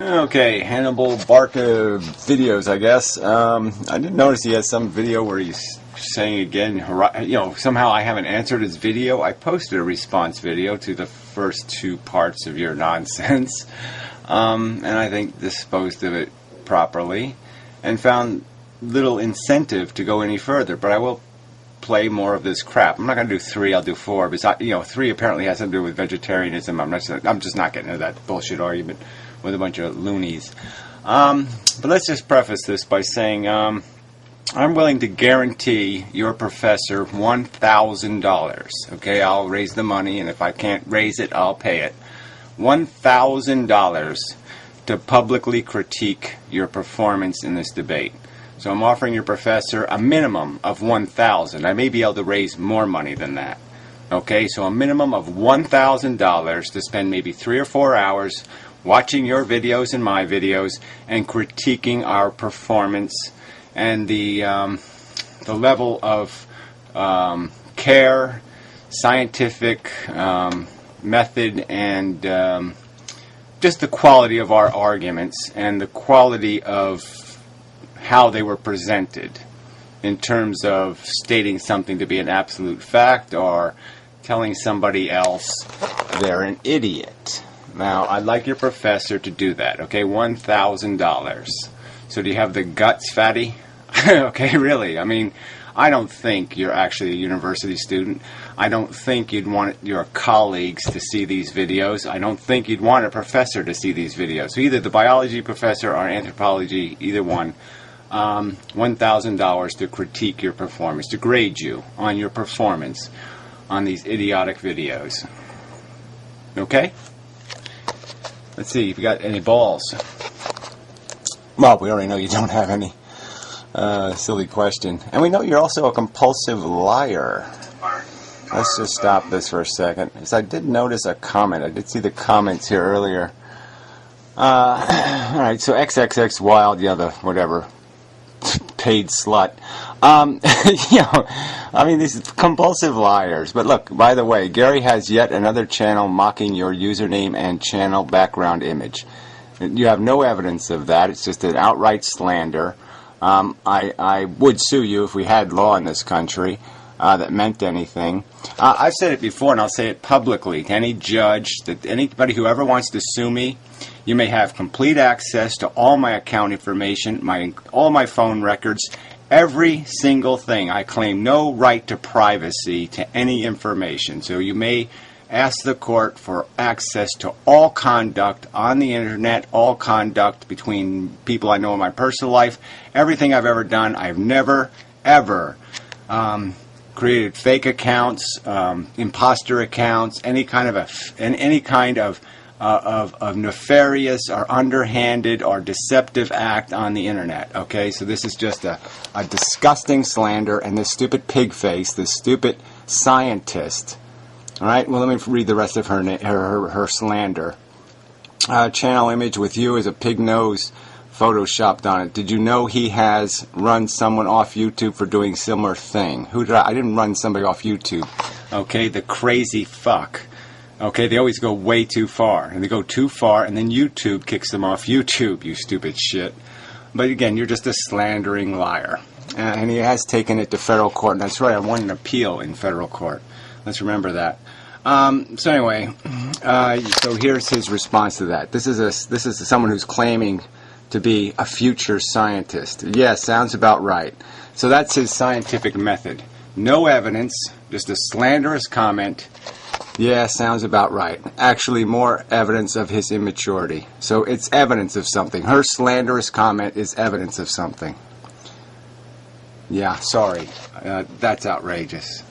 Okay, Hannibal Barca videos, I guess. I did notice he has some video where he's saying again, somehow I haven't answered his video. I posted a response video to the first two parts of your nonsense, and I think disposed of it properly, and found little incentive to go any further, but I will play more of this crap. I'm not going to do 3, I'll do 4, because 3 apparently has something to do with vegetarianism. I'm just not getting into that bullshit argument with a bunch of loonies. But let's just preface this by saying I'm willing to guarantee your professor $1,000. Okay, I'll raise the money, and if I can't raise it, I'll pay it. $1,000 to publicly critique your performance in this debate. So I'm offering your professor a minimum of $1,000. I may be able to raise more money than that. Okay, so a minimum of $1,000 to spend maybe 3 or 4 hours watching your videos and my videos and critiquing our performance and the level of care, scientific method, and just the quality of our arguments and the quality of how they were presented in terms of stating something to be an absolute fact or telling somebody else they're an idiot. Now, I'd like your professor to do that, okay? $1,000. So do you have the guts, fatty? Okay, really. I mean, I don't think you're actually a university student. I don't think you'd want your colleagues to see these videos. I don't think you'd want a professor to see these videos. So either the biology professor or anthropology, either one, $1,000 to critique your performance, to grade you on your performance on these idiotic videos. Okay? Let's see if you got any balls. Well, we already know you don't have any. Silly question. And we know you're also a compulsive liar. Let's just stop this for a second. Because I did notice a comment. I did see the comments here earlier. Alright, so XXX Wild, the whatever, paid slut. I mean, these compulsive liars. But look, by the way, Gary has yet another channel mocking your username and channel background image. You have no evidence of that. It's just an outright slander. I would sue you if we had law in this country that meant anything. I've said it before, and I'll say it publicly to any judge, that anybody who ever wants to sue me, you may have complete access to all my account information, all my phone records, every single thing. I claim no right to privacy to any information. So you may ask the court for access to all conduct on the internet, all conduct between people I know in my personal life, everything I've ever done. I've never, ever created fake accounts, imposter accounts, any kind of nefarious or underhanded or deceptive act on the internet. Okay, so this is just a disgusting slander, and this stupid pig face, this stupid scientist. All right, well, let me read the rest of her slander. Channel image with you is a pig nose photoshopped on it. Did you know he has run someone off YouTube for doing similar thing? Who did I didn't run somebody off YouTube. Okay, the crazy fuck. Okay, they always go way too far. And they go too far, and then YouTube kicks them off YouTube, you stupid shit. But again, you're just a slandering liar. And he has taken it to federal court. And that's right, I won an appeal in federal court. Let's remember that. So anyway, so here's his response to that. This is someone who's claiming to be a future scientist. Yeah, sounds about right. So that's his scientific method. No evidence, just a slanderous comment. Yeah, sounds about right. Actually, more evidence of his immaturity. So it's evidence of something. Her slanderous comment is evidence of something. Yeah, sorry. That's outrageous.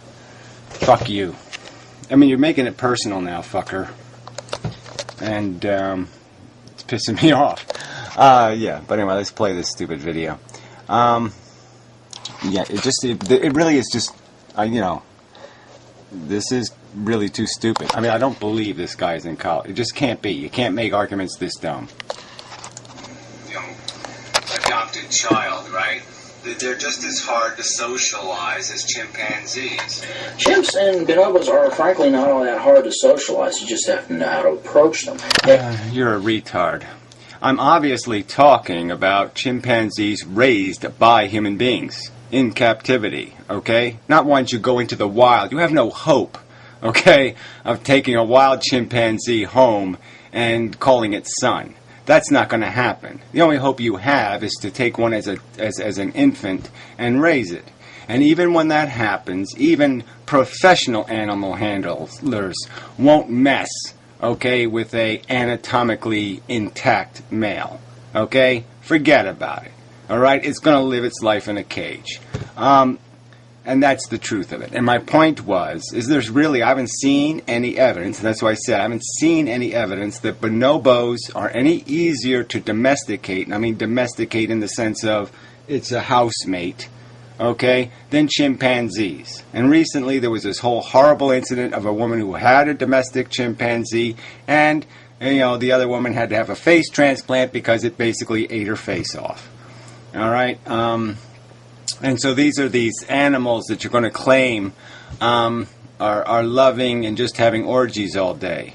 Fuck you. I mean, you're making it personal now, fucker. And it's pissing me off. Yeah, but anyway, let's play this stupid video. Yeah, it really is just, this is really too stupid. I mean, I don't believe this guy's in college. It just can't be. You can't make arguments this dumb. Adopted child, right? They're just as hard to socialize as chimpanzees. Chimps and bonobos are frankly not all that hard to socialize. You just have to know how to approach them. You're a retard. I'm obviously talking about chimpanzees raised by human beings in captivity, okay? Not ones you go into the wild. You have no hope, okay, of taking a wild chimpanzee home and calling it son. That's not going to happen. The only hope you have is to take one as an infant and raise it. And even when that happens, even professional animal handlers won't mess, okay, with a anatomically intact male. Okay? Forget about it. Alright? It's going to live its life in a cage. And that's the truth of it. And my point is I haven't seen any evidence, and that's why I said I haven't seen any evidence that bonobos are any easier to domesticate, and I mean domesticate in the sense of it's a housemate, okay, than chimpanzees. And recently there was this whole horrible incident of a woman who had a domestic chimpanzee, and the other woman had to have a face transplant because it basically ate her face off. Alright? And so these are these animals that you're going to claim are loving and just having orgies all day.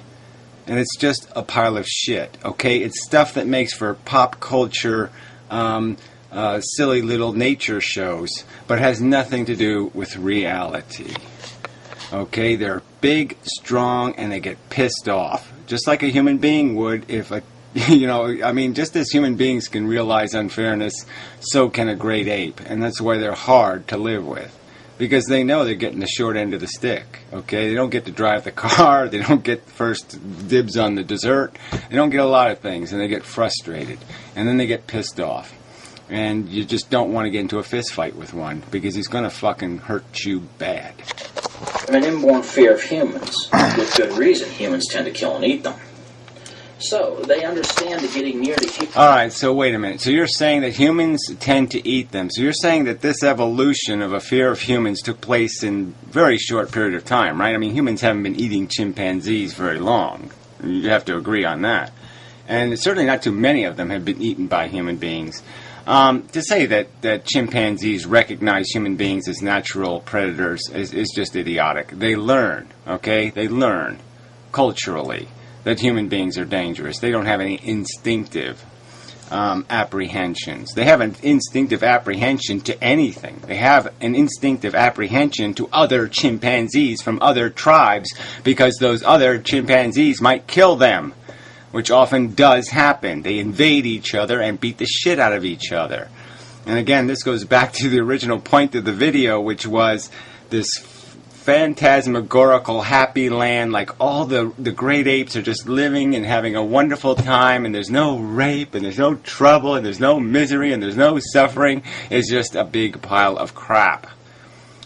And it's just a pile of shit, okay? It's stuff that makes for pop culture, silly little nature shows, but has nothing to do with reality. Okay? They're big, strong, and they get pissed off. Just like a human being would if just as human beings can realize unfairness, so can a great ape. And that's why they're hard to live with. Because they know they're getting the short end of the stick. Okay? They don't get to drive the car. They don't get first dibs on the dessert. They don't get a lot of things. And they get frustrated. And then they get pissed off. And you just don't want to get into a fist fight with one. Because he's going to fucking hurt you bad. An inborn fear of humans. With good reason, humans tend to kill and eat them. So, they understand that getting near the humans... Alright, so wait a minute. So you're saying that humans tend to eat them. So you're saying that this evolution of a fear of humans took place in a very short period of time, right? I mean, humans haven't been eating chimpanzees very long. You have to agree on that. And certainly not too many of them have been eaten by human beings. To say that chimpanzees recognize human beings as natural predators is just idiotic. They learn, okay? They learn culturally that human beings are dangerous. They don't have any instinctive apprehensions. They have an instinctive apprehension to anything. They have an instinctive apprehension to other chimpanzees from other tribes because those other chimpanzees might kill them, which often does happen. They invade each other and beat the shit out of each other. And again, this goes back to the original point of the video, which was this phantasmagorical happy land, like all the great apes are just living and having a wonderful time, and there's no rape, and there's no trouble, and there's no misery, and there's no suffering. It's just a big pile of crap.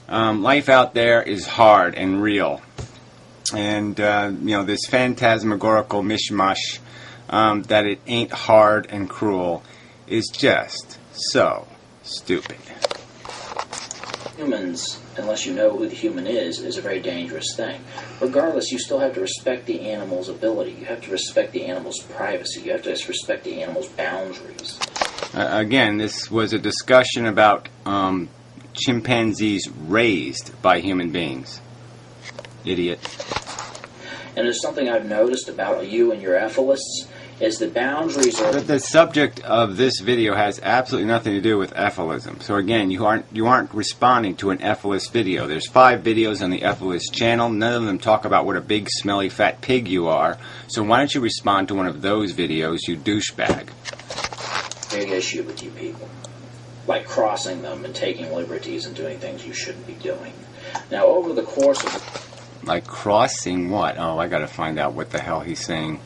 Life out there is hard and real. And, this phantasmagorical mishmash that it ain't hard and cruel is just so stupid. Humans, unless you know who the human is a very dangerous thing. Regardless, you still have to respect the animal's ability. You have to respect the animal's privacy. You have to respect the animal's boundaries. Again, this was a discussion about chimpanzees raised by human beings. Idiot. And there's something I've noticed about you and your ethalists, is the boundaries are... The subject of this video has absolutely nothing to do with ethalism. So again, you aren't responding to an ethalist video. There's 5 videos on the ethalist channel. None of them talk about what a big, smelly, fat pig you are. So why don't you respond to one of those videos, you douchebag? Big issue with you people. Like crossing them and taking liberties and doing things you shouldn't be doing. Now, over the course of... Like crossing what? Oh, I gotta find out what the hell he's saying.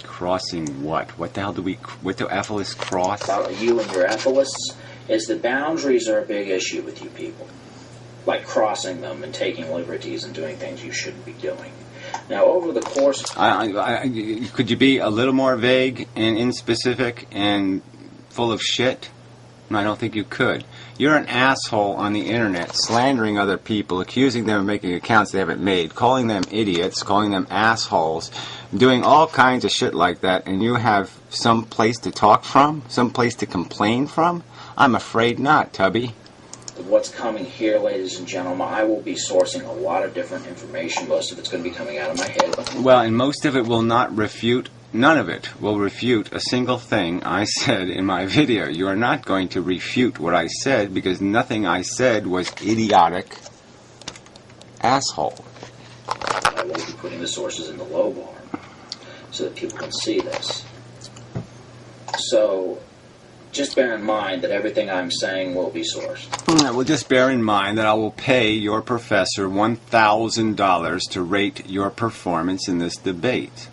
Crossing what? What the hell do ethalists cross? About you and your ethalists is the boundaries are a big issue with you people. Like crossing them and taking liberties and doing things you shouldn't be doing. Now, over the course... could you be a little more vague and inspecific and full of shit? No, I don't think you could. You're an asshole on the internet, slandering other people, accusing them of making accounts they haven't made, calling them idiots, calling them assholes, doing all kinds of shit like that, and you have some place to talk from? Some place to complain from? I'm afraid not, Tubby. What's coming here, ladies and gentlemen, I will be sourcing a lot of different information. Most of it's going to be coming out of my head. Well, and most of it will not refute none of it will refute a single thing I said in my video. You are not going to refute what I said because nothing I said was idiotic asshole. I will be putting the sources in the low bar so that people can see this. So, just bear in mind that everything I'm saying will be sourced. Well, just bear in mind that I will pay your professor $1,000 to rate your performance in this debate.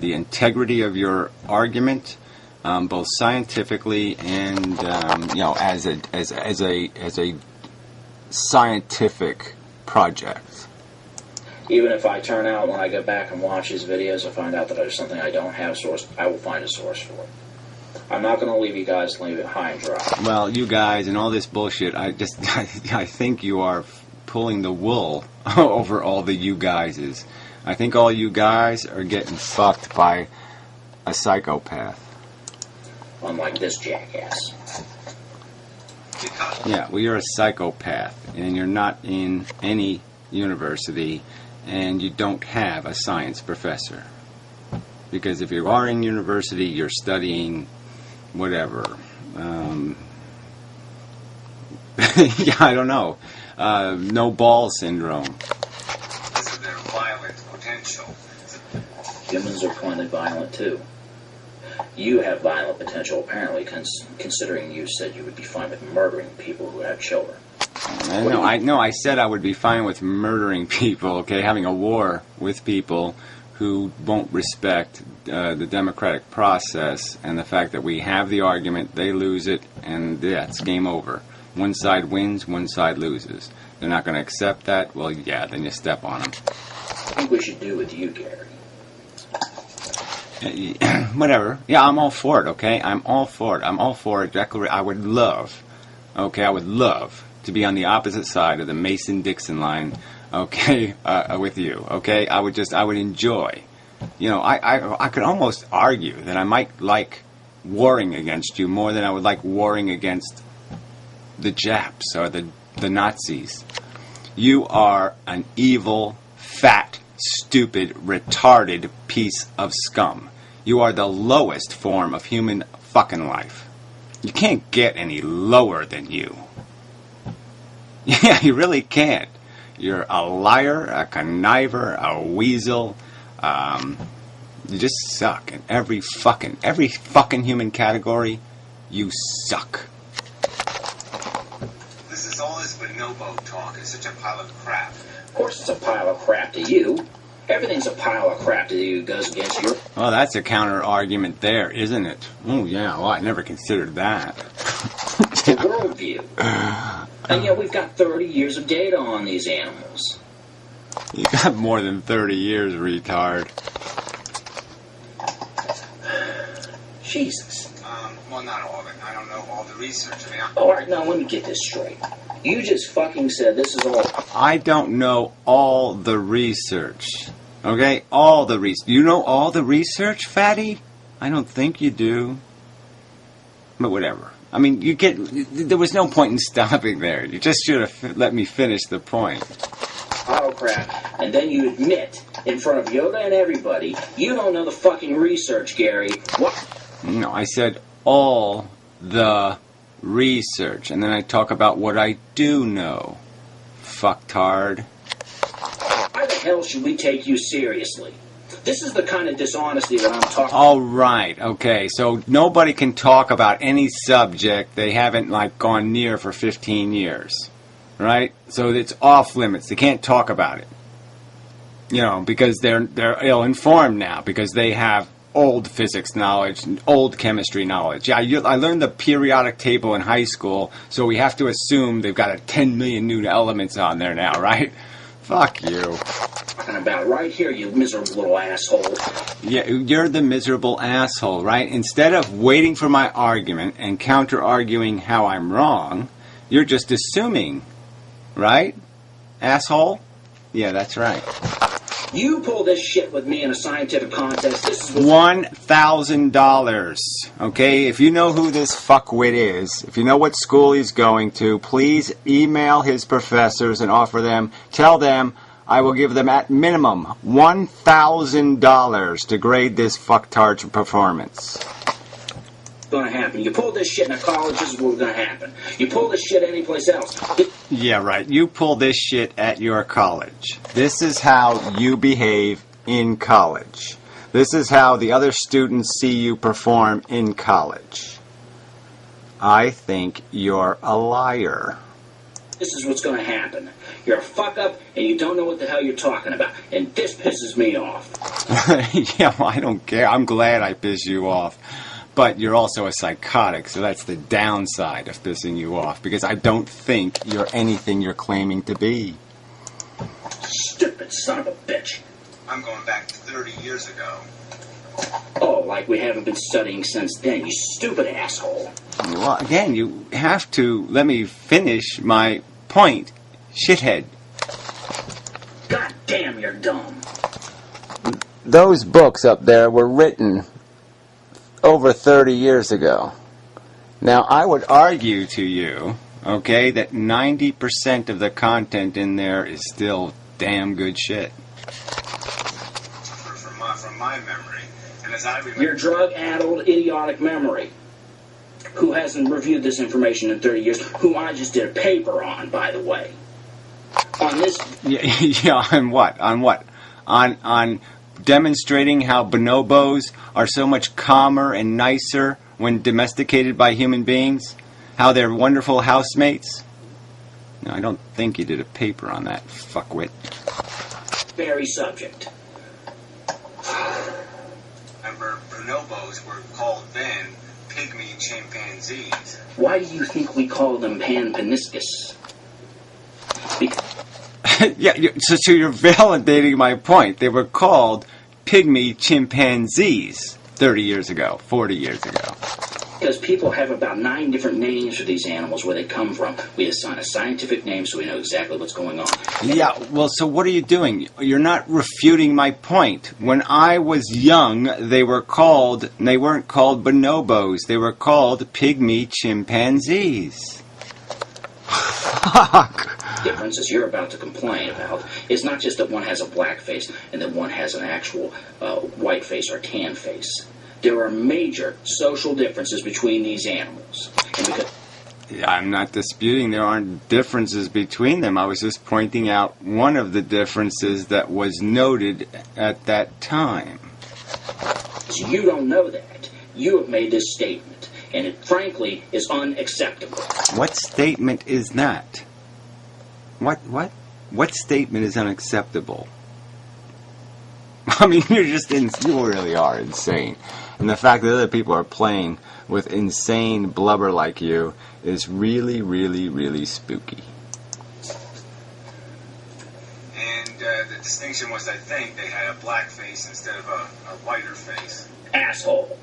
The integrity of your argument, both scientifically and as a scientific project. Even if I turn out when I go back and watch his videos and find out that there's something I don't have sourced, I will find a source for it. I'm not going to leave you guys high and dry. Well, you guys and all this bullshit, I think you are pulling the wool over all the you guyses. I think all you guys are getting fucked by a psychopath. Unlike this jackass. Yeah, well, you're a psychopath, and you're not in any university, and you don't have a science professor. Because if you are in university, you're studying whatever. Yeah, I don't know. No ball syndrome. Because of their violent potential. Humans are plainly violent too. You have violent potential, apparently, considering you said you would be fine with murdering people who have children. I said I would be fine with murdering people, okay, having a war with people who won't respect the democratic process and the fact that we have the argument, they lose it, and yeah, it's game over. One side wins, one side loses. They're not going to accept that? Well, yeah, then you step on them. I think we should do with you, Gary. Whatever. Yeah, I'm all for it, okay? I'm all for it. I'm all for it. I would love to be on the opposite side of the Mason-Dixon line, okay, with you, okay? I would enjoy. You know, I could almost argue that I might like warring against you more than I would like warring against the Japs or the Nazis. You are an evil, fat, stupid, retarded piece of scum. You are the lowest form of human fucking life. You can't get any lower than you. Yeah, you really can't. You're a liar, a conniver, a weasel. You just suck in every fucking human category. You suck. This is all this bonobo talk. It's such a pile of crap. Of course it's a pile of crap to you. Everything's a pile of crap to you goes against your... Well, that's a counter-argument there, isn't it? Oh, yeah, well, I never considered that. worldview. And yet we've got 30 years of data on these animals. You got more than 30 years, retard. Jesus. Well, not all of it. I don't know all the research. I mean, Alright, now let me get this straight. You just fucking said this is all... I don't know all the research. Okay? All the research. You know all the research, fatty? I don't think you do. But whatever. I mean, there was no point in stopping there. You just should have let me finish the point. Oh, crap. And then you admit, in front of Yoda and everybody, you don't know the fucking research, Gary. What? No, I said all the research. And then I talk about what I do know. Fucktard. Why the hell should we take you seriously? This is the kind of dishonesty that I'm talking about. All right, okay. So nobody can talk about any subject they haven't, gone near for 15 years. Right? So it's off limits. They can't talk about it. You know, because they're ill-informed now, because they have old physics knowledge, old chemistry knowledge. Yeah, I learned the periodic table in high school, so we have to assume they've got 10 million new elements on there now, right? Fuck you. Talking about right here, you miserable little asshole. Yeah, you're the miserable asshole, right? Instead of waiting for my argument and counter-arguing how I'm wrong, you're just assuming, right? Asshole? Yeah, that's right. You pull this shit with me in a scientific contest. This is $1,000. Okay, if you know who this fuckwit is, if you know what school he's going to, please email his professors and tell them I will give them at minimum $1,000 to grade this fucktard's performance. Going to happen. You pull this shit in a college, this is what's going to happen. You pull this shit anyplace else. Yeah, right. You pull this shit at your college. This is how you behave in college. This is how the other students see you perform in college. I think you're a liar. This is what's going to happen. You're a fuck up and you don't know what the hell you're talking about. And this pisses me off. Yeah, well, I don't care. I'm glad I piss you off. But you're also a psychotic, so that's the downside of pissing you off. Because I don't think you're anything you're claiming to be. Stupid son of a bitch. I'm going back to 30 years ago. Oh, like we haven't been studying since then, you stupid asshole. Well, again, you have to let me finish my point, shithead. God damn, you're dumb. Those books up there were written over 30 years ago. Now, I would argue to you, okay, that 90% of the content in there is still damn good shit. From my memory, and as I remember... Your drug-addled, idiotic memory. Who hasn't reviewed this information in 30 years? Who I just did a paper on, by the way. On this... Yeah, on what? On what? On demonstrating how bonobos are so much calmer and nicer when domesticated by human beings? How they're wonderful housemates? No, I don't think you did a paper on that, fuckwit. Very subject. Remember, bonobos were called then pygmy chimpanzees. Why do you think we call them panpeniscus? Yeah, so you're validating my point. They were called pygmy chimpanzees 30 years ago, 40 years ago. Because people have about 9 different names for these animals, where they come from. We assign a scientific name so we know exactly what's going on. Yeah, well, so what are you doing? You're not refuting my point. When I was young, they weren't called bonobos. They were called pygmy chimpanzees. Fuck. Difference, as you're about to complain about, is not just that one has a black face and that one has an actual white face or tan face. There are major social differences between these animals. And because Yeah, I'm not disputing there aren't differences between them. I was just pointing out one of the differences that was noted at that time. you don't know that, you have made this statement, and it frankly is unacceptable. What statement is that? What statement is unacceptable? I mean, you really are insane. And the fact that other people are playing with insane blubber like you is really, really, really spooky. And the distinction was, I think, they had a black face instead of a whiter face. Asshole.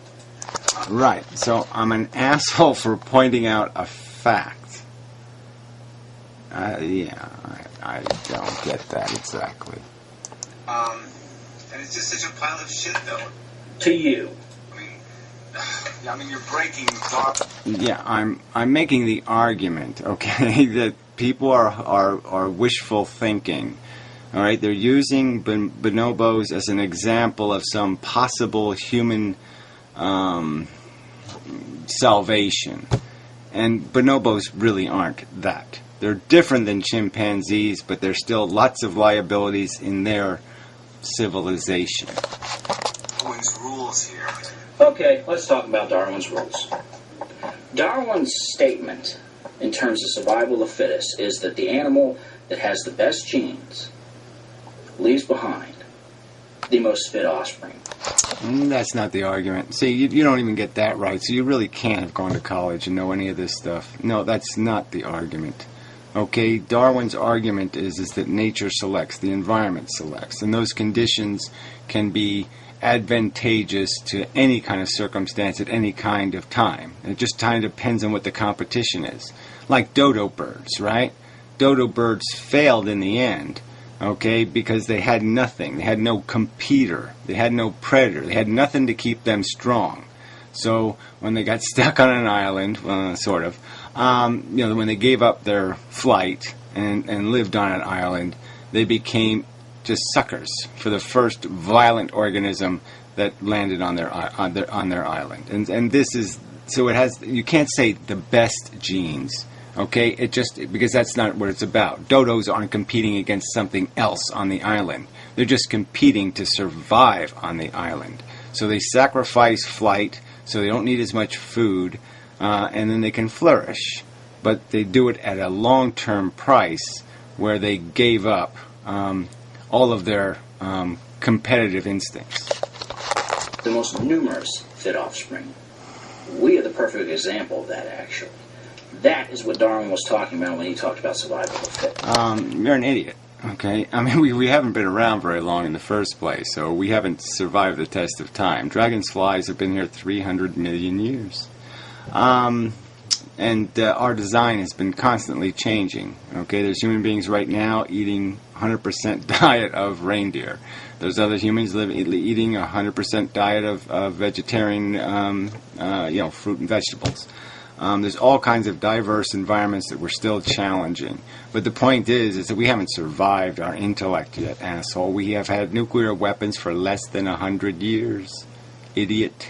Right, so I'm an asshole for pointing out a fact. I don't get that exactly. And it's just such a pile of shit, though. To you. I mean, you're breaking dogma. Yeah, I'm making the argument, okay, that people are wishful thinking. All right, they're using bonobos as an example of some possible human salvation, and bonobos really aren't that. They're different than chimpanzees, but there's still lots of liabilities in their civilization. Darwin's rules here. Okay, let's talk about Darwin's rules. Darwin's statement in terms of survival of the fittest is that the animal that has the best genes leaves behind the most fit offspring. That's not the argument. See, you don't even get that right, so you really can't have gone to college and know any of this stuff. No, that's not the argument. Okay, Darwin's argument is that nature selects, the environment selects, and those conditions can be advantageous to any kind of circumstance at any kind of time. It just kind of depends on what the competition is. Like dodo birds, right? Dodo birds failed in the end, okay, because they had nothing. They had no competitor. They had no predator. They had nothing to keep them strong. So when they got stuck on an island, sort of, when they gave up their flight and lived on an island, they became just suckers for the first violent organism that landed on their island. And this is, so it has, you can't say the best genes. Okay, it just, because that's not what it's about. Dodos aren't competing against something else on the island. They're just competing to survive on the island. So they sacrifice flight, so they don't need as much food, and then they can flourish. But they do it at a long-term price where they gave up all of their competitive instincts. The most numerous fit offspring. We are the perfect example of that, actually. That is what Darwin was talking about when he talked about survival of the fittest. You're an idiot, okay? I mean, we haven't been around very long in the first place, so we haven't survived the test of time. Dragonflies have been here 300 million years. And our design has been constantly changing, okay? There's human beings right now eating 100% diet of reindeer. There's other humans eating 100% diet of vegetarian, fruit and vegetables. There's all kinds of diverse environments that we're still challenging. But the point is that we haven't survived our intellect yet, asshole. We have had nuclear weapons for less than 100 years. Idiot.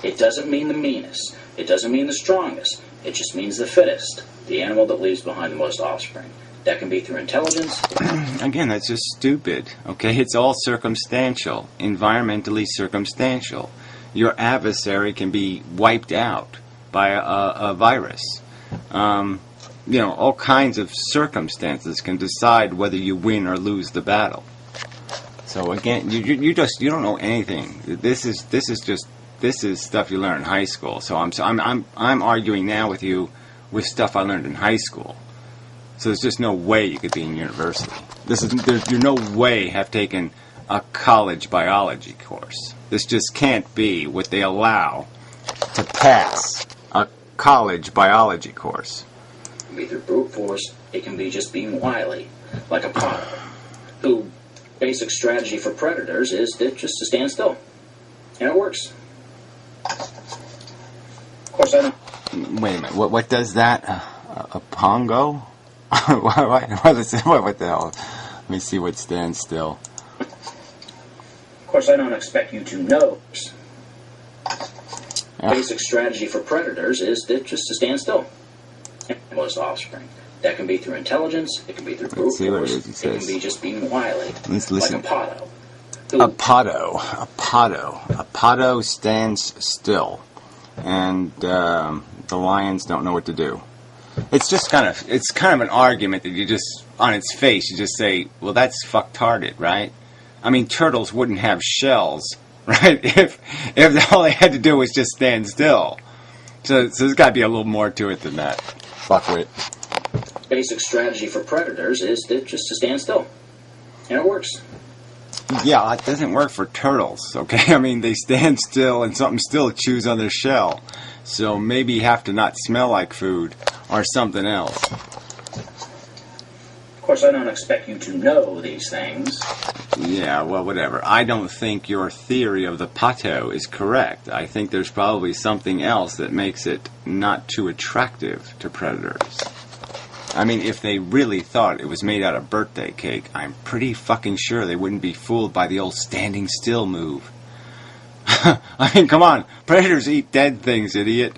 It doesn't mean the meanest. It doesn't mean the strongest. It just means the fittest. The animal that leaves behind the most offspring. That can be through intelligence. Again, that's just stupid. Okay, it's all circumstantial. Environmentally circumstantial. Your adversary can be wiped out by a virus. All kinds of circumstances can decide whether you win or lose the battle. So again, you don't know anything. This is stuff you learn in high school. So I'm arguing now with you with stuff I learned in high school. So there's just no way you could be in university. You no way have taken a college biology course. This just can't be what they allow to pass a college biology course. It can be through brute force. It can be just being wily, like a potter, who basic strategy for predators is just to stand still. And it works. Of course, I don't. Wait a minute. What does that? A pongo? What the hell? Let me see what stands still. Of course, I don't expect you to know. Basic strategy for predators is just to stand still. And most offspring. That can be through intelligence. It can be through brute force. It can be just being wily. Let's listen. Like a potto. A potto stands still, and the lions don't know what to do. It's just kind of an argument that you just, on its face, you just say, well, that's fucktarded, right? I mean, turtles wouldn't have shells, right? If all they had to do was just stand still. So there's got to be a little more to it than that. Fuckwit. Basic strategy for predators is just to stand still, and it works. Yeah, it doesn't work for turtles, okay? I mean, they stand still and something still chews on their shell. So maybe you have to not smell like food or something else. Of course, I don't expect you to know these things. Yeah, well, whatever. I don't think your theory of the potto is correct. I think there's probably something else that makes it not too attractive to predators. I mean, if they really thought it was made out of birthday cake, I'm pretty fucking sure they wouldn't be fooled by the old standing still move. I mean, come on. Predators eat dead things, idiot.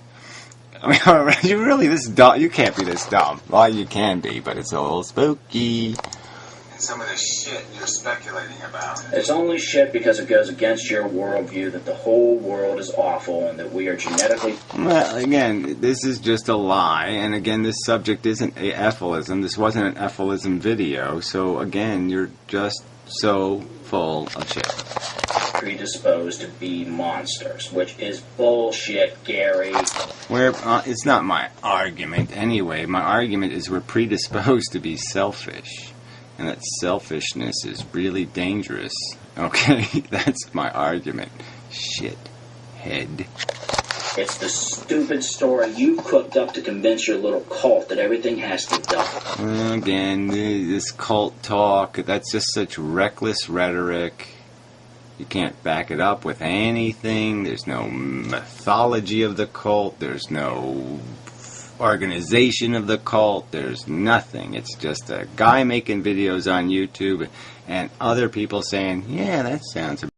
I mean, you really this dumb? You can't be this dumb. Well, you can be, but it's a little spooky. And some of the shit you're speculating about. It's only shit because it goes against your worldview that the whole world is awful and that we are genetically... Well, again, this is just a lie. And again, this subject isn't a ephilism. This wasn't an ephilism video. So, again, you're just so full of shit. Predisposed to be monsters, which is bullshit, Gary. It's not my argument anyway. My argument is we're predisposed to be selfish, and that selfishness is really dangerous. Okay, that's my argument. Shit, head. It's the stupid story you cooked up to convince your little cult that everything has to die. Again, this cult talk, that's just such reckless rhetoric. You can't back it up with anything. There's no mythology of the cult. There's no organization of the cult. There's nothing. It's just a guy making videos on YouTube and other people saying, yeah, that sounds